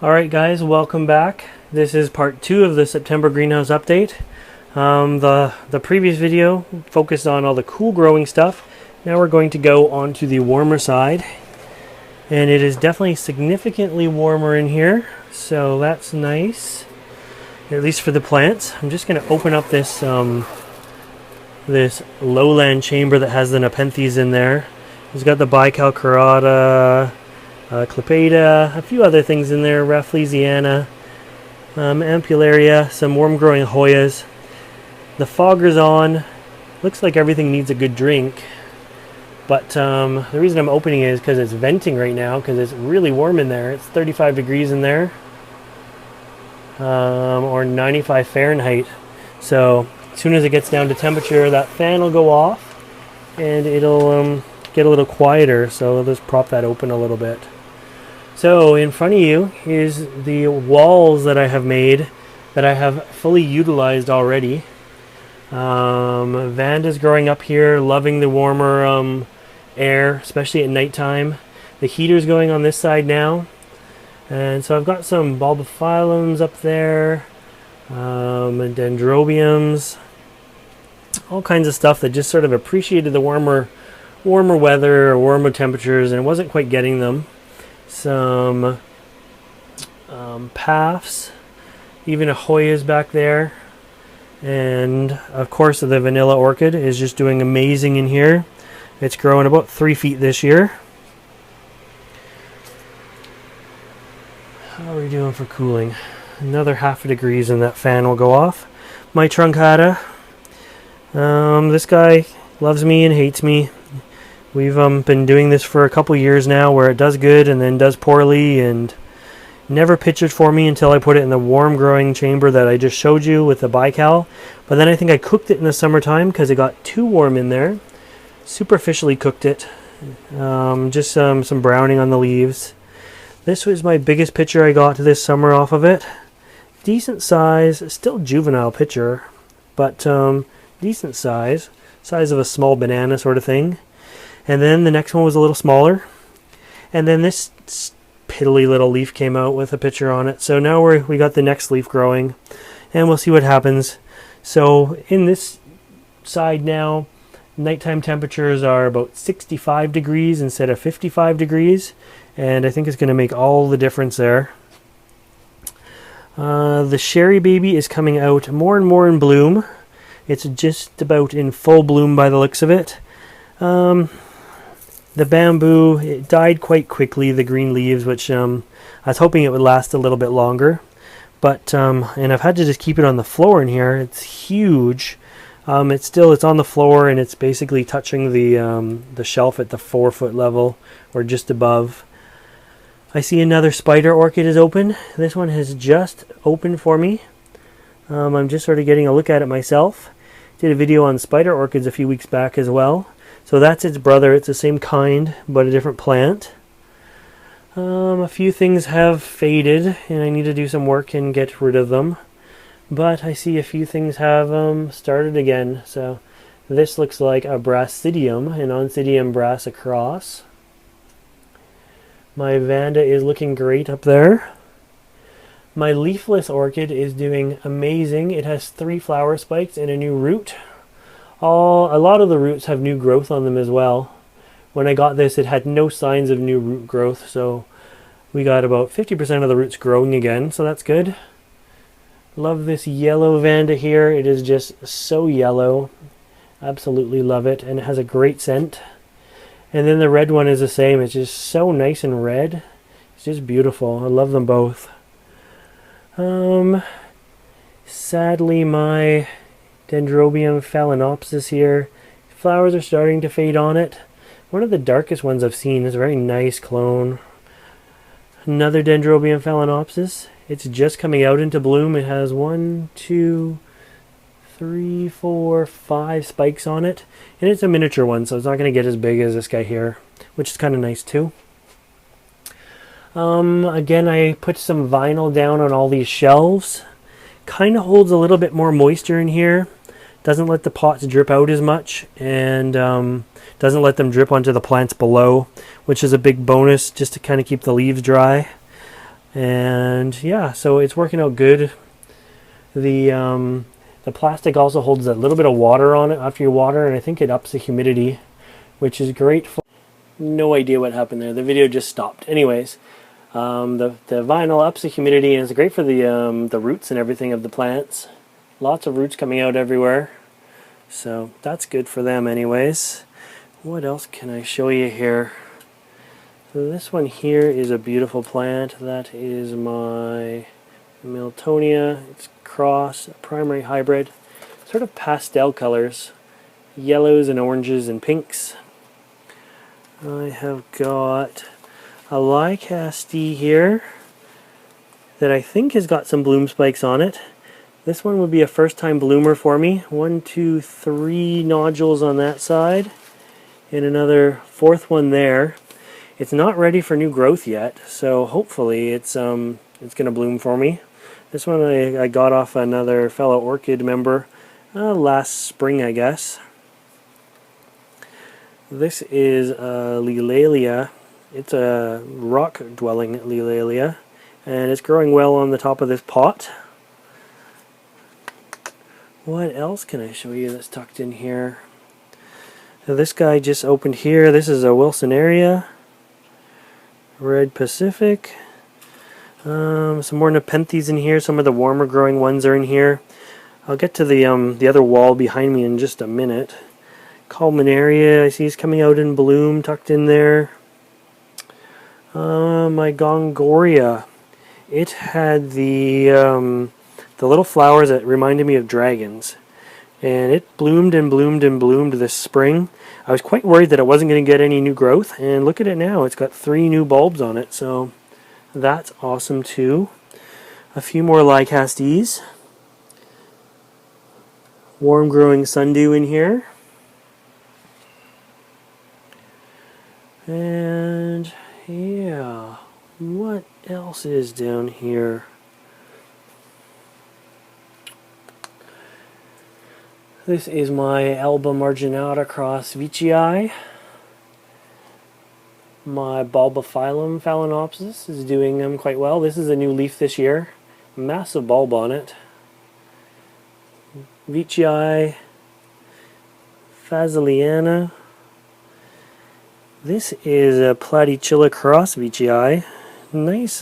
Alright guys, welcome back. This is part 2 of the September greenhouse update. The previous video focused on all the cool growing stuff. Now we're going to go on to the warmer side. And it is definitely significantly warmer in here, so that's nice. At least for the plants. I'm just going to open up this this lowland chamber that has the Nepenthes in there. It's got the Bicalcarata, Clepida, a few other things in there, Rafflesiana, Ampullaria, some warm growing Hoyas. The fogger's on. Looks like everything needs a good drink. But the reason I'm opening it is because it's venting right now, because it's really warm in there. It's 35 degrees in there, or 95 Fahrenheit. So as soon as it gets down to temperature, that fan will go off and it'll get a little quieter. So I'll just prop that open a little bit. So in front of you is the walls that I have made that I have fully utilized already. Vanda's growing up here, loving the warmer air, especially at nighttime. The heater's going on this side now. And so I've got some Bulbophyllums up there, and Dendrobiums, all kinds of stuff that just sort of appreciated the warmer weather or warmer temperatures and wasn't quite getting them. Some Paphs, even a Hoya's back there, and of course the vanilla orchid is just doing amazing in here. It's growing about 3 feet this year. How are we doing for cooling? Another half a degrees and that fan will go off. My truncata, this guy loves me and hates me. We've been doing this for a couple years now, where it does good and then does poorly, and never pictured for me until I put it in the warm growing chamber that I just showed you with the bical. But then I think I cooked it in the summertime because it got too warm in there. Superficially cooked it, just some browning on the leaves. This was my biggest picture I got this summer off of it. Decent size, still juvenile picture, but decent size of a small banana sort of thing. And then the next one was a little smaller. And then this piddly little leaf came out with a picture on it. So now we got the next leaf growing, and we'll see what happens. So in this side now, nighttime temperatures are about 65 degrees instead of 55 degrees. And I think it's going to make all the difference there. The Sherry Baby is coming out more and more in bloom. It's just about in full bloom by the looks of it. The bamboo, it died quite quickly, the green leaves, which I was hoping it would last a little bit longer. But, and I've had to just keep it on the floor in here. It's huge. It's on the floor, and it's basically touching the shelf at the 4-foot level, or just above. I see another spider orchid is open. This one has just opened for me. I'm just sort of getting a look at it myself. Did a video on spider orchids a few weeks back as well. So that's its brother. It's the same kind, but a different plant. A few things have faded, and I need to do some work and get rid of them. But I see a few things have started again. So this looks like a Brassidium, an Oncidium brass across. My Vanda is looking great up there. My Leafless Orchid is doing amazing. It has 3 flower spikes and a new root. A lot of the roots have new growth on them as well. When I got this, it had no signs of new root growth, so we got about 50% of the roots growing again, so that's good. Love this yellow Vanda here. It is just so yellow. Absolutely love it, and it has a great scent. And then the red one is the same. It's just so nice and red. It's just beautiful. I love them both. Sadly, my Dendrobium Phalaenopsis here, flowers are starting to fade on it. One of the darkest ones I've seen is a very nice clone. Another Dendrobium Phalaenopsis. It's just coming out into bloom. It has 1, 2, 3, 4, 5 spikes on it. And it's a miniature one, so it's not going to get as big as this guy here, which is kind of nice too. Again, I put some vinyl down on all these shelves. Kind of holds a little bit more moisture in here. Doesn't let the pots drip out as much, and doesn't let them drip onto the plants below, which is a big bonus just to kind of keep the leaves dry. And yeah, so it's working out good. The plastic also holds a little bit of water on it after you water, and I think it ups the humidity, which is great. No idea what happened there. The video just stopped. Anyways, the vinyl ups the humidity, and it's great for the roots and everything of the plants. Lots of roots coming out everywhere, so that's good for them. Anyways, what else can I show you here? So this one here is a beautiful plant. That is my Meltonia. It's cross, a primary hybrid, sort of pastel colors, yellows and oranges and pinks. I have got a Lycaste here that I think has got some bloom spikes on it. This one would be a first time bloomer for me. 1, 2, 3 nodules on that side and another fourth one there. It's not ready for new growth yet, so hopefully it's going to bloom for me. This one I got off another fellow orchid member last spring, I guess. This is a Lilalia. It's a rock-dwelling Lilalia, and it's growing well on the top of this pot. What else can I show you that's tucked in here? So this guy just opened here. This is a Wilsonaria, Red Pacific. Some more Nepenthes in here. Some of the warmer growing ones are in here. I'll get to the other wall behind me in just a minute. Culminaria, I see is coming out in bloom, tucked in there. My Gongoria, it had the little flowers that reminded me of dragons, and it bloomed and bloomed and bloomed this spring. I was quite worried that it wasn't going to get any new growth, and look at it now. It's got 3 new bulbs on it, so that's awesome too. A few more Lycastes. Warm growing sundew in here. And yeah, what else is down here? This is my Alba marginata cross Veitchii. My Bulbophyllum Phalaenopsis is doing quite well. This is a new leaf this year. Massive bulb on it. Veitchii, Phasiliana. This is a Platychilla cross Veitchii. Nice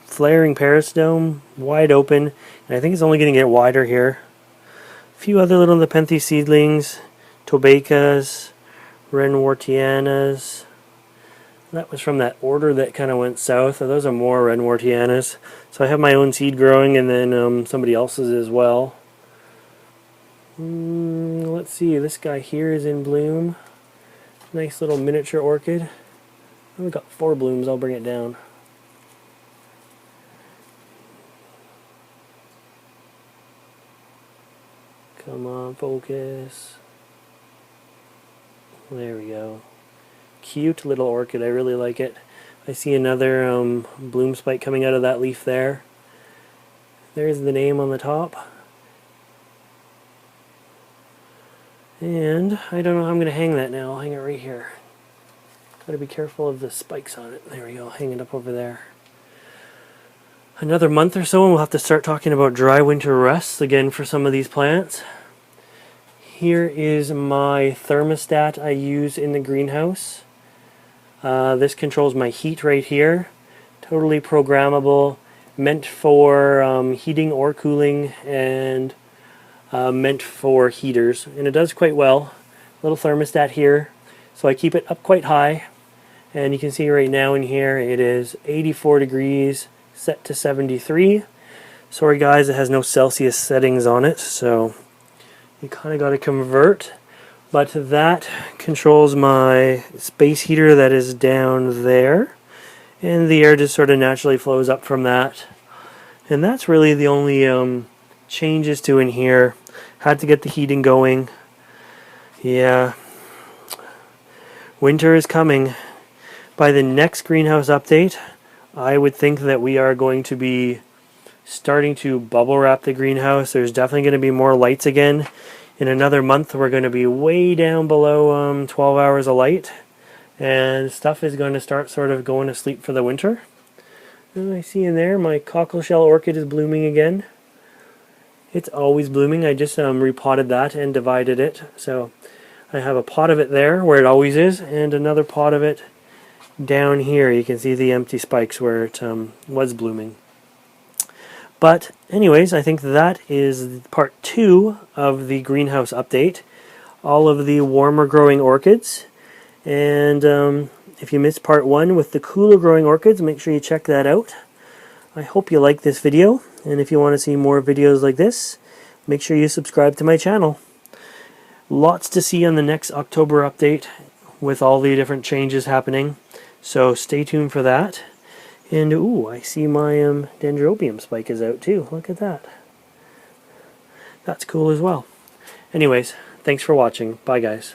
flaring peristome, wide open, and I think it's only going to get wider here. A few other little Nepenthe seedlings, Tobacas, Renwortianas. That was from that order that kind of went south. Those are more Renwortianas. So I have my own seed growing, and then somebody else's as well. Let's see, this guy here is in bloom. Nice little miniature orchid. We've got 4 blooms. I'll bring it down. Come on, focus. There we go. Cute little orchid. I really like it. I see another bloom spike coming out of that leaf there. There's the name on the top. And I don't know how I'm going to hang that now. I'll hang it right here. Got to be careful of the spikes on it. There we go. Hang it up over there. Another month or so and we'll have to start talking about dry winter rests again for some of these plants. Here is my thermostat I use in the greenhouse. This controls my heat right here. Totally programmable. Meant for heating or cooling, and meant for heaters. And it does quite well. Little thermostat here. So I keep it up quite high. And you can see right now in here it is 84 degrees set to 73. Sorry guys, it has no Celsius settings on it, so you kind of got to convert. But that controls my space heater that is down there, and the air just sort of naturally flows up from that. And that's really the only changes to in here. Had to get the heating going. Yeah, winter is coming. By the next greenhouse update, I would think that we are going to be starting to bubble wrap the greenhouse. There's definitely going to be more lights again. In another month, we're going to be way down below 12 hours of light, and stuff is going to start sort of going to sleep for the winter. And I see in there my Cockleshell Orchid is blooming again. It's always blooming. I just repotted that and divided it. So I have a pot of it there where it always is, and another pot of it down here. You can see the empty spikes where it was blooming. But anyways, I think that is part 2 of the greenhouse update. All of the warmer growing orchids. And if you missed part 1 with the cooler growing orchids, make sure you check that out. I hope you like this video, and if you want to see more videos like this, make sure you subscribe to my channel. Lots to see on the next October update with all the different changes happening, so stay tuned for that. And ooh, I see my Dendrobium spike is out too. Look at that. That's cool as well. Anyways, thanks for watching. Bye guys.